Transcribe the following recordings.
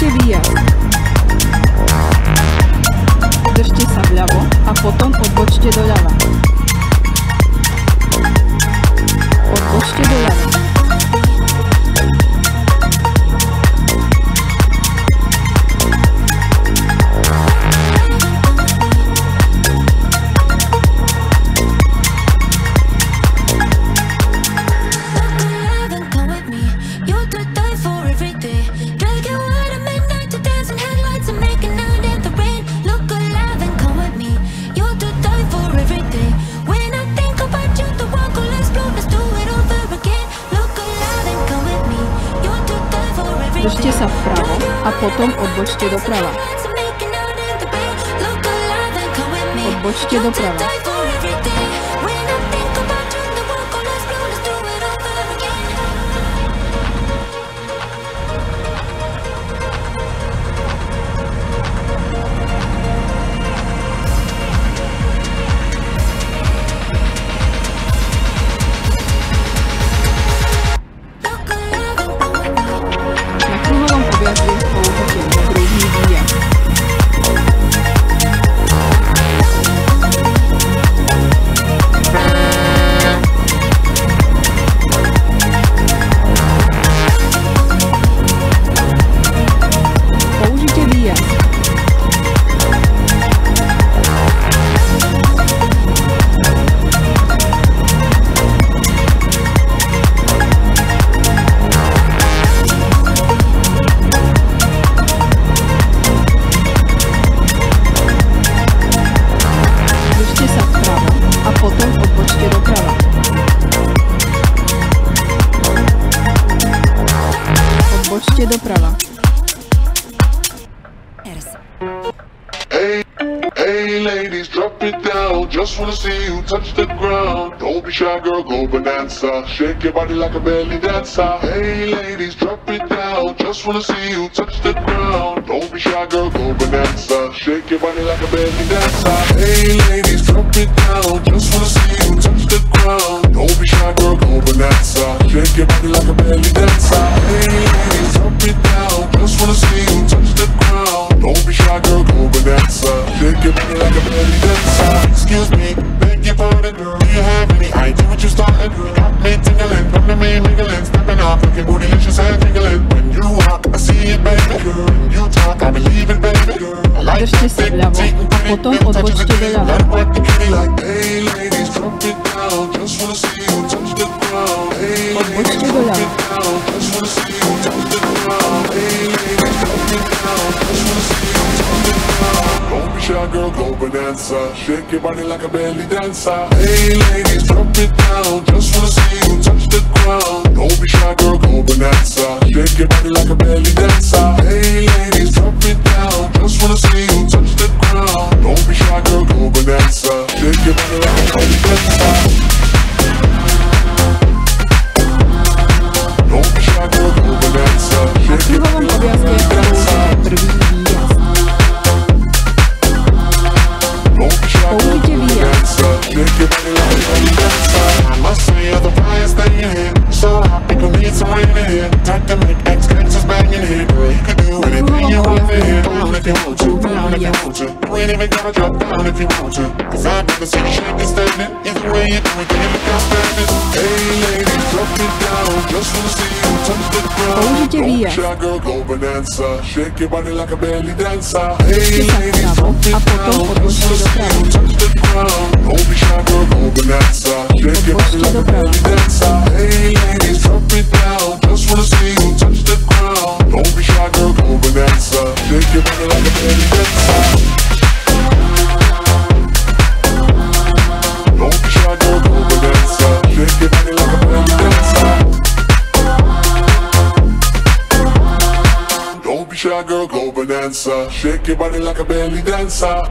Použite výjazd. Držte sa vľavo a potom odbočte doľava. Odbočte doľava. Držte sa vpravo a potom odbočte doprava. Odbočte doprava. Doprava. Hey ladies, drop it down. Just wanna see you touch the ground. Don't be shy, girl, go bonanza. Shake your body like a belly dancer. Hey ladies, drop it down. Just wanna see you touch the ground. Don't be shy, girl, go bonanza. Shake your body like a belly dancer. Hey ladies, drop it down. Just wanna see you touch the ground. Don't be shy, girl, go bonanza. Shake your body like a belly dancer. Hey ladies, drop it down. Just wanna see you touch the ground. Don't be shy, girl, go bonanza. Shake your body like a belly dancer. Excuse me, beg your pardon, girl. Do you have any idea what you started? Got me tingling, come to me mingling, stepping off, looking bootylicious and tingling. When you walk, I see it, baby girl. When you talk, I believe it, baby girl. I like Držte sa vľavo a potom odbočte doľava. Hey ladies, drop it down. Just wanna see you touch the ground. Hey Odbočte doľava. just wanna see you touch the ground. Hey ladies, drop it down. Just wanna see you touch the ground. Don't be shy, girl, go bonanza. Shake your body like a belly dancer. Hey ladies, drop it down. Just wanna see you touch the ground. Don't be shy, girl, go bonanza. Shake your body like a belly dancer. Hey ladies, drop it down. Just wanna see you touch the ground. Don't be shy, girl, go bonanza. Shake your body like a belly dancer. Don't be shy, girl, go bonanza. Shake your body like a belly dancer. Použite výjazd. I must say you're the brightest thing in here. So happy to meet someone in here. Time to make X-Games banging here. Girl, you can do anything you want to here. Down if you want to, down if you want to. You ain't even gotta drop down if you want to. Cause I've never seen you shake and standing. Either way you do it, then you look outstanding. Hey ladies, drop it down. Just wanna see you touch the ground. Použite výjazd. Shy girl, go bonanza. Shake your body like a belly dancer. Hey Držte sa ladies, vpravo drop it a potom down. odbočte doprava. Touch the ground. Don't be shy, girl, go bonanza. Shake your body like a belly dancer. Hey ladies, drop it down. Just wanna see you touch the ground. Don't be shy, girl, go bonanza. Shake your body like a belly dancer. Don't be shy, girl, go bonanza. Shake your body like a belly dancer. Don't be shy, girl, go bonanza. Shake your body like a belly dancer.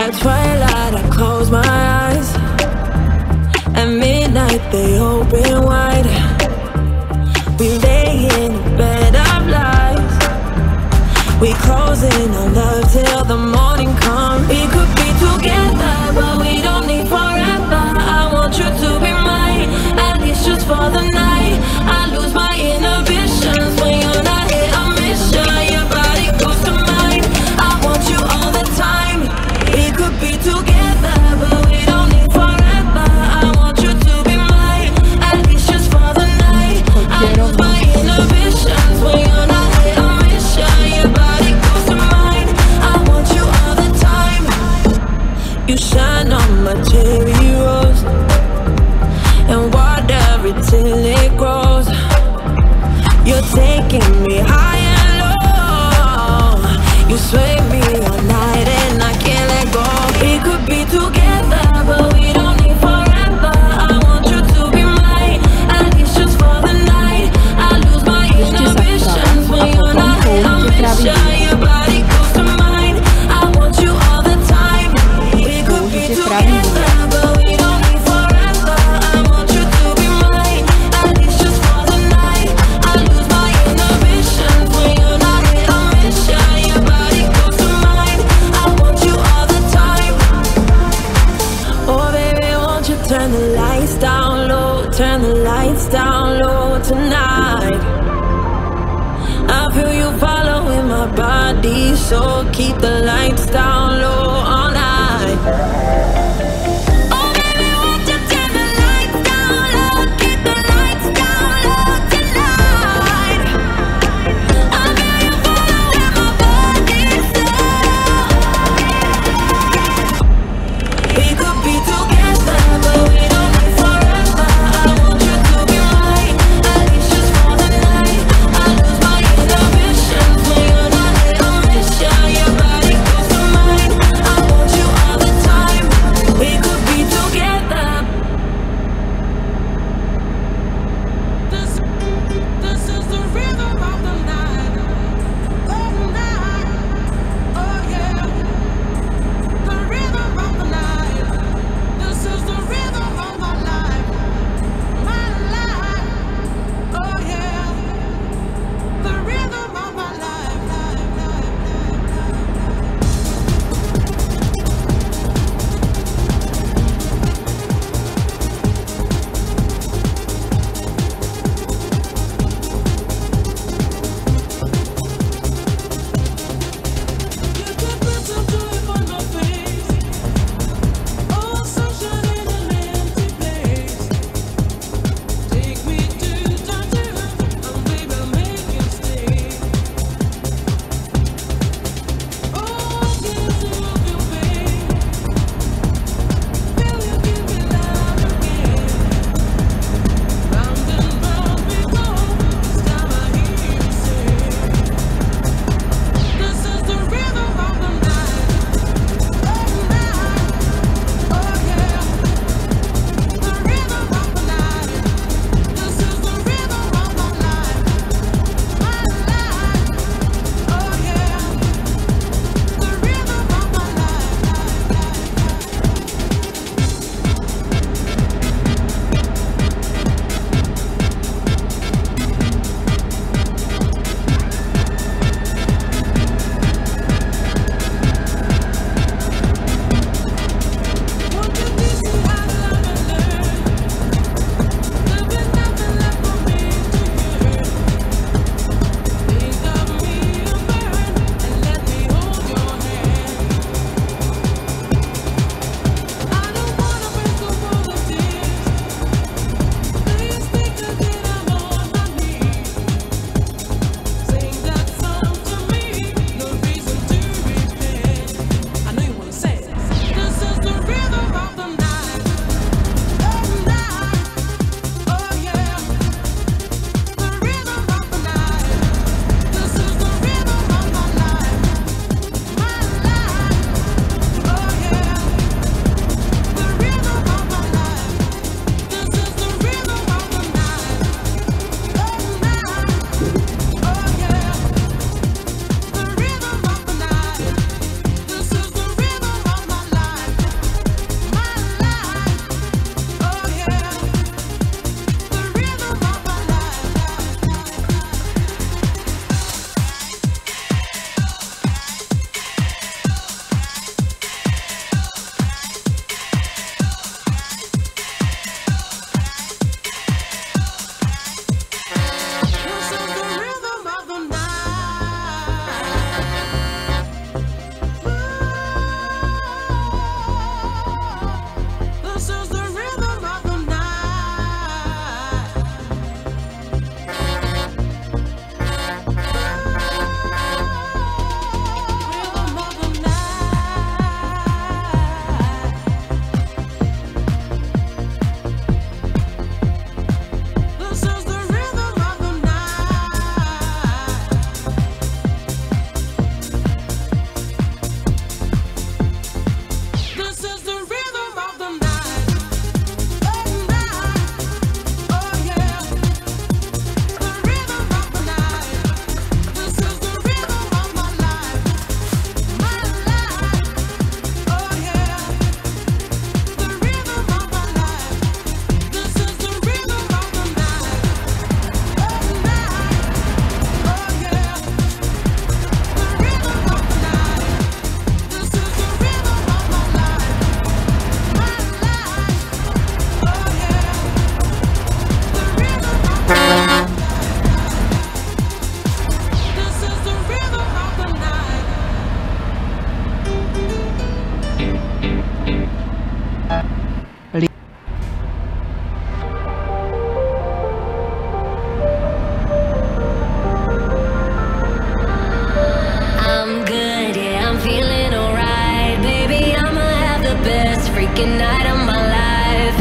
At twilight I close my eyes. At midnight they open wide. We lay in a bed of lies. We closing our love till the morning comes. We could be together. so keep the lights down low all night. Oh baby, won't you turn the lights down low? Keep the lights down low tonight. I feel you following my body slow. We could be together, but we don't live forever. I want you to be mine, at least just for the night. I lose my inhibitions when you're not in a mission. Your body goes to mine. I want you all the time.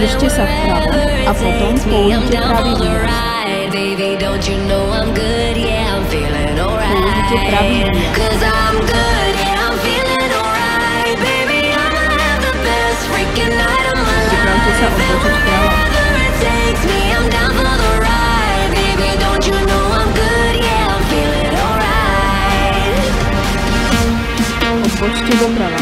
Držte sa vpravo a potom použite pravý výjazd. Použite pravý výjazd. Pripravte sa odbočiť vpravo. Odbočte doprava.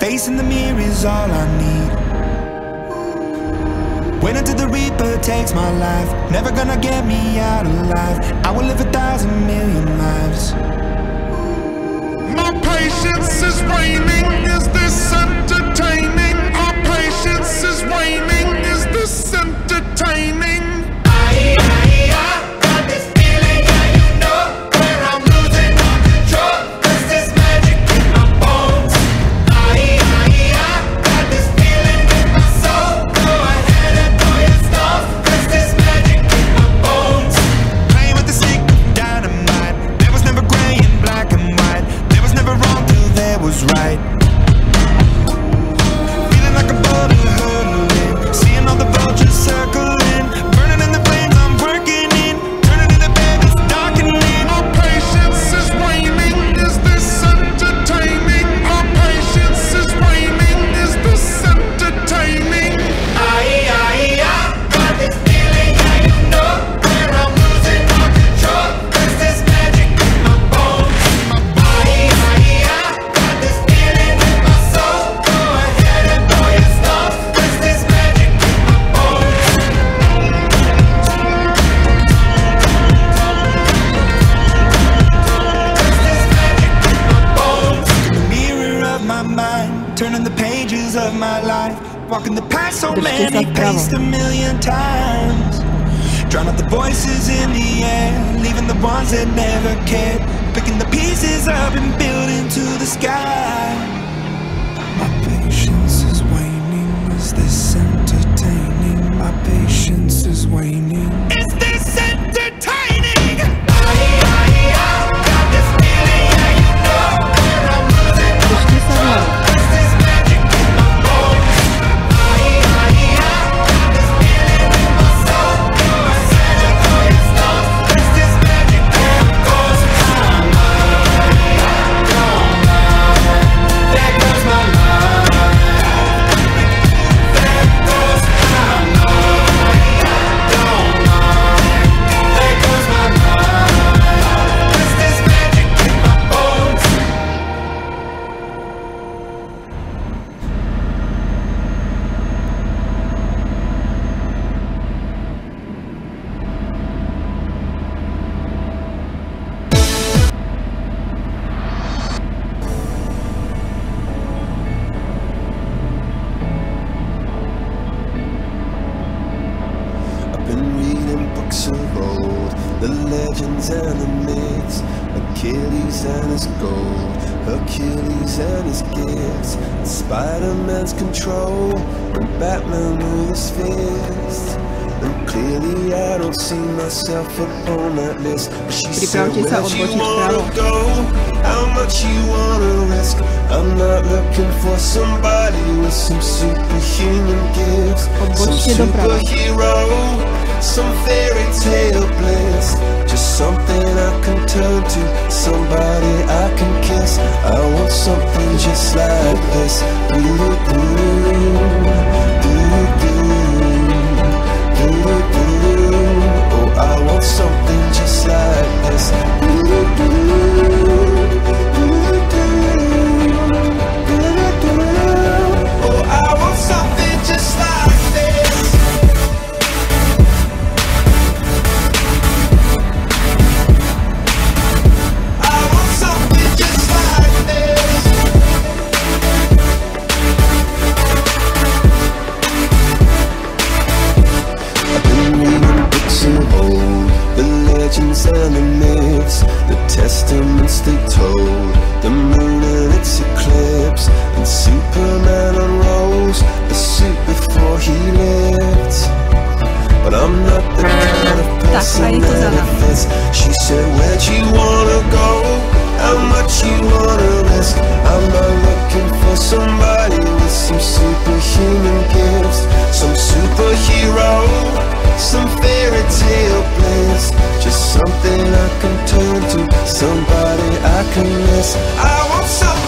Facing the mirror is all I need. Wait until the Reaper takes my life. Never gonna get me out alive. I will live 1,000 million lives. My patience is waning. Is this entertaining? Our patience is waning. Is this entertaining? Got this feeling, yeah, you know, where I'm losing all control. 'Cause there's magic in my bones. Got this feeling in my soul. Go ahead and throw your stuff. 'Cause there's magic in my bones. Playing with the stick of dynamite. There was never gray and black and white. There was never wrong till there was right. Feeling like a boulder hurtling. Seeing all the vultures circling. Burning in the flames I'm working in. Turning in the bed it's darkening. Our patience is waning. Is this entertaining? Our patience is waning. Is this entertaining? Got this feeling, yeah, you know, where I'm losing all control. 'Cause there's magic in my bones. Got this feeling in my soul. Go ahead and throw your stuff. 'Cause there's magic in my bones. In the mirror of my mind, turning the pages of my life, walking the path so Držte sa many vpravo. paced a million times. Drown out the voices in the air, leaving the ones that never cared. Picking the pieces up and building to the sky. My patience is waning. Is this entertaining? My patience is waning. Is this entertaining? Got this feeling, yeah, you know, where I'm losing all Držte sa control. vľavo. 'Cause there's magic in my bones. Got this feeling in my soul. Go ahead and throw your stuff. 'Cause there's magic in my bones. the legends and the myths, Achilles and his gold, Hercules and his gifts, Spider-Man's control, and Batman with his fists. And clearly I don't see myself upon that list. But she said, where'd you wanna go? How much you wanna risk? I'm not looking for somebody with some superhuman gifts, some superhero, some fairy tale bliss. Just something I can turn to, somebody I can kiss. I want something just like this. Oh, I want something just like this. Oh, I want something just like this. I want something just like this. I've been reading books of old, the legends and the myths, the testaments they told, the moon and its eclipse, and Superman unrolls the suit before he lived. But I'm not the kind of person that it fits. She said, where'd you wanna go? How much you wanna risk? I'm not looking for somebody with some superhuman gifts, some superhero, some fairy tale bliss. Just something I can turn to, somebody I can miss. I want something